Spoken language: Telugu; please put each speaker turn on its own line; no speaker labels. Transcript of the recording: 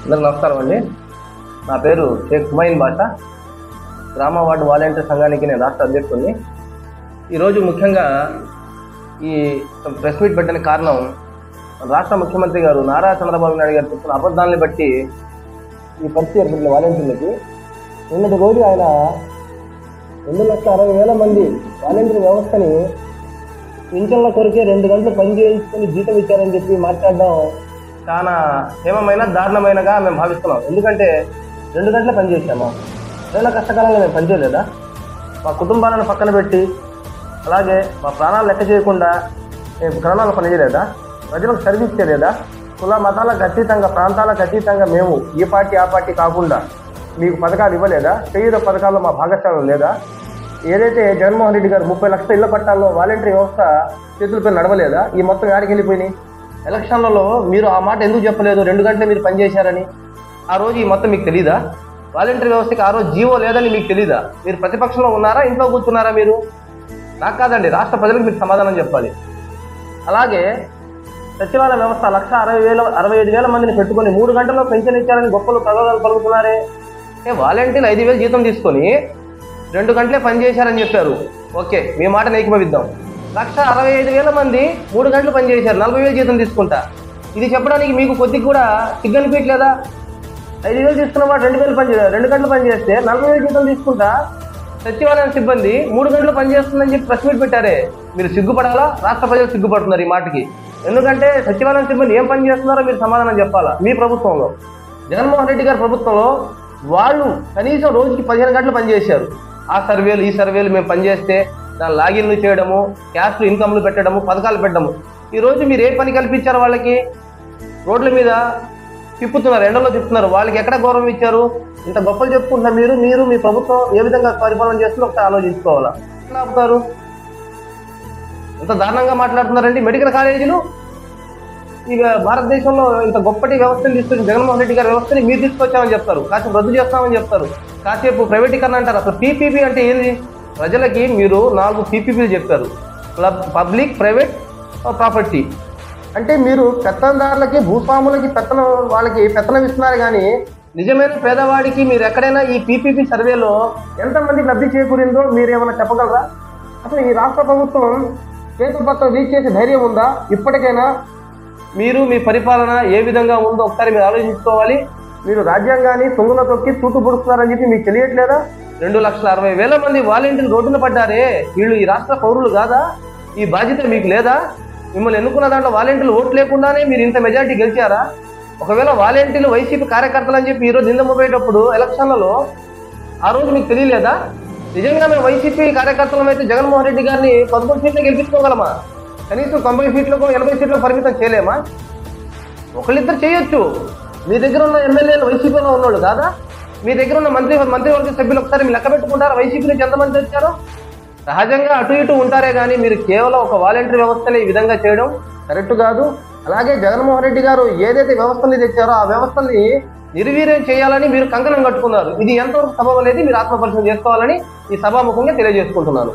అందరికి నమస్కారం అండి. నా పేరు షేక్ హుమైన్ బాషా. గ్రామ వార్డు వాలంటీర్ సంఘానికి నేను రాష్ట్ర అధ్యక్షుడిని. ఈరోజు ముఖ్యంగా ఈ ప్రెస్ మీట్ పెట్టడానికి కారణం రాష్ట్ర ముఖ్యమంత్రి గారు నారా చంద్రబాబు నాయుడు గారు చెప్తున్న అబద్ధాలని బట్టి ఈ పరిస్థితి ఏర్పడిన వాలంటీర్లకి. నిన్నటి రోజు ఆయన 2,60,000 మంది వాలంటీర్ వ్యవస్థని పింఛన్ల కొరికే 2 గంటలు పనిచేయించుకొని జీతం ఇచ్చారని చెప్పి మాట్లాడడం చాలా హేమమైన దారుణమైనగా మేము భావిస్తున్నాం. ఎందుకంటే 2 గంటలు పనిచేసాము, ఏదైనా కష్టకాలంలో మేము పనిచేయలేదా? మా కుటుంబాలను పక్కన పెట్టి అలాగే మా ప్రాణాలు లెక్క చేయకుండా మేము ప్రాణాలు పనిచేయలేదా? ప్రజలకు సర్వీస్ చేయలేదా? కుల మతాలకు అతీతంగా, ప్రాంతాలకు అతీతంగా మేము ఈ పార్టీ ఆ పార్టీ కాకుండా మీకు పథకాలు ఇవ్వలేదా? చేయూత పథకాల్లో మా భాగస్వామ్యం లేదా? ఏదైతే జగన్మోహన్ రెడ్డి గారు 30 లక్షల ఇళ్ల పట్టాల్లో వాలంటరీ వ్యవస్థ చేతులపై నడవలేదా? ఈ మొత్తం యాడికి వెళ్ళిపోయినాయి? ఎలక్షన్లలో మీరు ఆ మాట ఎందుకు చెప్పలేదు? 2 గంటలు మీరు పనిచేశారని. ఆ రోజు ఈ మొత్తం మీకు తెలీదా? వాలంటరీ వ్యవస్థకి ఆ రోజు జీవో లేదని మీకు తెలీదా? మీరు ప్రతిపక్షంలో ఉన్నారా, ఇంట్లో కూర్చున్నారా? మీరు నాకు కాదండి, రాష్ట్ర ప్రజలకు మీరు సమాధానం చెప్పాలి. అలాగే సచివాలయ వ్యవస్థ 1,65,000 మందిని పెట్టుకొని 3 గంటల్లో పెన్షన్ ఇచ్చారని గొప్పలు ప్రయోగాలు పలుకుతున్నారే. వాలంటీర్లు 5,000 జీతం తీసుకొని 2 గంటలే పనిచేశారని చెప్పారు. ఓకే, మీ మాట ఏకీభవిద్దాం. 1,65,000 మంది 3 గంటలు పనిచేశారు, 40,000 జీతం తీసుకుంటా. ఇది చెప్పడానికి మీకు కొద్దిగా కూడా సిగ్గనిపించలేదా? 5,000 తీసుకున్న వాడు 2 గంటలు పనిచేస్తే 40,000 జీతం తీసుకుంటా సచివాలయం సిబ్బంది 3 గంటలు పనిచేస్తుందని చెప్పి ప్రెస్ మీట్ పెట్టారే. మీరు సిగ్గుపడాలా? రాష్ట్ర ప్రజలు సిగ్గుపడుతున్నారు ఈ మాటకి. ఎందుకంటే సచివాలయం సిబ్బంది ఏం పని చేస్తున్నారో మీరు సమాధానం చెప్పాలా. మీ ప్రభుత్వంలో, జగన్మోహన్ రెడ్డి గారి ప్రభుత్వంలో వాళ్ళు కనీసం రోజుకి 15 గంటలు పనిచేశారు. ఆ సర్వేలు ఈ సర్వేలు మేము పనిచేస్తే దాని లాగిన్లు చేయడము, క్యాష్లు ఇన్కమ్లు పెట్టడము, పథకాలు పెట్టడము. ఈరోజు మీరు ఏ పని కల్పించారు? వాళ్ళకి రోడ్ల మీద తిప్పుతున్నారు, ఎండలో తిప్పుతున్నారు. వాళ్ళకి ఎక్కడ గౌరవం ఇచ్చారు? ఇంత గొప్పలు చెప్పుకుంటున్నారు. మీరు మీ ప్రభుత్వం ఏ విధంగా పరిపాలన చేస్తుందో ఒకసారి ఆలోచించుకోవాలా. ఎట్లా ఆపుతారు? ఇంత దారుణంగా మాట్లాడుతున్నారండి. మెడికల్ కాలేజీలు ఇక భారతదేశంలో ఇంత గొప్పటి వ్యవస్థను తీసుకొచ్చి జగన్మోహన్ రెడ్డి గారి వ్యవస్థని మీరు తీసుకొచ్చామని చెప్తారు, కాసేపు రద్దు చేస్తామని చెప్తారు, కాసేపు ప్రైవేటీకరణ అంటారు. అసలు పీపీపీ అంటే ఏంది? ప్రజలకి మీరు 4 పీపీపీలు చెప్పారు. పబ్లిక్ ప్రైవేట్ ప్రాపర్టీ అంటే మీరు పెత్తనదారులకి, భూస్వాములకి వాళ్ళకి పెత్తనం ఇస్తున్నారు. కానీ నిజమైన పేదవాడికి మీరు ఎక్కడైనా ఈ పీపీపీ సర్వేలో ఎంతమంది లబ్ధి చేకూరిందో మీరేమైనా చెప్పగలరా? అసలు ఈ రాష్ట్ర ప్రభుత్వం చేతుపత్రం రీచ్ చేసే ధైర్యం ఉందా? ఇప్పటికైనా మీరు మీ పరిపాలన ఏ విధంగా ఉందో ఒకసారి మీరు ఆలోచించుకోవాలి. మీరు రాజ్యాంగాన్ని తొంగున తొక్కి తూటు పొడుస్తున్నారని చెప్పి మీకు తెలియట్లేదా? 2,60,000 మంది వాలంటీర్లు రోడ్డున పడ్డారే. వీళ్ళు ఈ రాష్ట్ర పౌరులు కాదా? ఈ బాధ్యత మీకు లేదా? మిమ్మల్ని ఎన్నుకున్న దాంట్లో వాలంటీర్లు ఓట్లు లేకుండానే మీరు ఇంత మెజారిటీ గెలిచారా? ఒకవేళ వాలంటీర్లు వైసీపీ కార్యకర్తలు అని చెప్పి ఈరోజు నిందమోపేటప్పుడు ఎలక్షన్లలో ఆ రోజు మీకు తెలియలేదా? నిజంగా మేము వైసీపీ కార్యకర్తలం అయితే జగన్మోహన్ రెడ్డి గారిని 11 సీట్లు గెలిపించుకోగలమా? కనీసం 90 సీట్లకు 80 సీట్లకు పరిమితం చేయలేమా? ఒకళ్ళిద్దరు చేయొచ్చు. మీ దగ్గర ఉన్న ఎమ్మెల్యేలు వైసీపీలో ఉన్నోళ్ళు కాదా? మీ దగ్గర ఉన్న మంత్రివర్గ సభ్యులు ఒకసారి మీరు లెక్క పెట్టుకుంటారా? వైసీపీ నుంచి ఎంతమంది వచ్చారో? సహజంగా అటు ఇటు ఉంటారే కానీ మీరు కేవలం ఒక వాలంటీర్ వ్యవస్థని ఈ విధంగా చేయడం కరెక్ట్ కాదు. అలాగే జగన్మోహన్ రెడ్డి గారు ఏదైతే వ్యవస్థని తెచ్చారో ఆ వ్యవస్థని నిర్వీర్యం చేయాలని మీరు కంకణం కట్టుకున్నారు. ఇది ఎంతవరకు సబబు అనేది మీరు ఆత్మపరిశీలన చేసుకోవాలని ఈ సభాముఖంగా తెలియజేసుకుంటున్నాను.